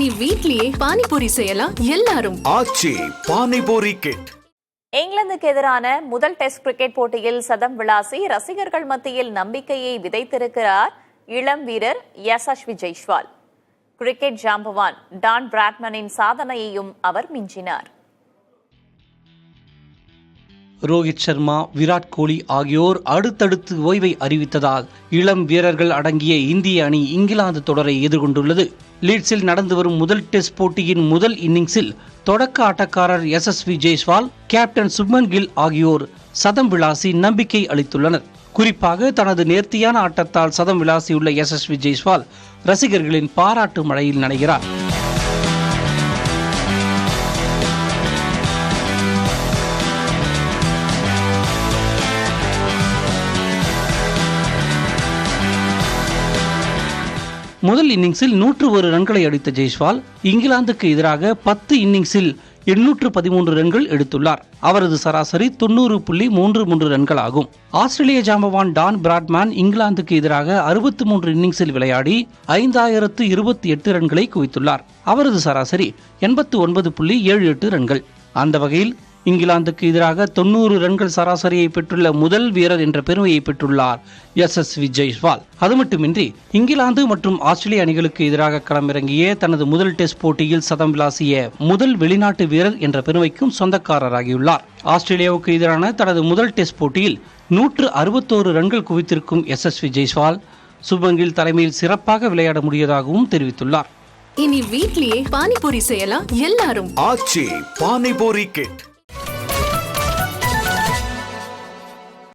இனி வீட்லயே பானிபூரி செய்யலாம் எல்லாரும். ஆச்சி பானிபூரி கிட். இங்கிலாந்துக்கு எதிரான முதல் டெஸ்ட் கிரிக்கெட் போட்டியில் சதம் விளாசி ரசிகர்கள் மத்தியில் நம்பிக்கையை விதைத்திருக்கிறார் இளம் வீரர் யசஸ்வி ஜெய்ஸ்வால். கிரிக்கெட் ஜாம்பவான் டான் பிராட்மனின் சாதனையையும் அவர் மிஞ்சினார். ரோஹித் சர்மா, விராட் கோலி ஆகியோர் அடுத்தடுத்து ஓய்வை அறிவித்ததால் இளம் வீரர்கள் அடங்கிய இந்திய அணி இங்கிலாந்து தொடரை எதிர்கொண்டுள்ளது. லீட்ஸில் நடந்து வரும் முதல் டெஸ்ட் போட்டியின் முதல் இன்னிங்ஸில் தொடக்க ஆட்டக்காரர் யசஸ்வி ஜெய்ஸ்வால், கேப்டன் சுப்மன் கில் ஆகியோர் சதம் விளாசி நம்பிக்கை அளித்துள்ளனர். குறிப்பாக தனது நேர்த்தியான ஆட்டத்தால் சதம் விளாசியுள்ள யசஸ்வி ஜெய்ஸ்வால் ரசிகர்களின் பாராட்டு மழையில் நனைகிறார். முதல் இன்னிங்ஸில் 101 ரன்களை அடித்த ஜெய்ஸ்வால் இங்கிலாந்துக்கு எதிராக 10 இன்னிங்ஸில் 813 ரன்கள் எடுத்துள்ளார். அவரது சராசரி 90.33 ரன்கள் ஆகும். ஆஸ்திரேலிய ஜாம்பவான் டான் பிராட்மேன் இங்கிலாந்துக்கு எதிராக 63 இன்னிங்ஸில் விளையாடி 5028 ரன்களை குவித்துள்ளார். அவரது சராசரி 89.78 ரன்கள். அந்த வகையில் இங்கிலாந்துக்கு எதிராக 90 ரன்கள் சராசரியை பெற்றுள்ள முதல் வீரர் என்ற பெருமையை பெற்றுள்ளார் யசஸ்வி ஜெய்ஸ்வால். அது மட்டுமின்றி இங்கிலாந்து மற்றும் ஆஸ்திரேலிய அணிகளுக்கு எதிராக களமிறங்கிய தனது முதல் டெஸ்ட் போட்டியில் சதம் விளாசிய முதல் வெளிநாட்டு வீரர் என்ற பெருமைக்கும் சொந்தக்காரராகியுள்ளார். ஆஸ்திரேலியாவுக்கு எதிரான தனது முதல் டெஸ்ட் போட்டியில் 161 ரன்கள் குவித்திருக்கும் யசஸ்வி ஜெய்ஸ்வால் சுப்மன் கில் தலைமையில் சிறப்பாக விளையாட முடியதாகவும் தெரிவித்துள்ளார். இனி வீட்லயே பானிபூரி செய்யலாம் எல்லாரும். ஆச்சி பானிபூரி கிட்.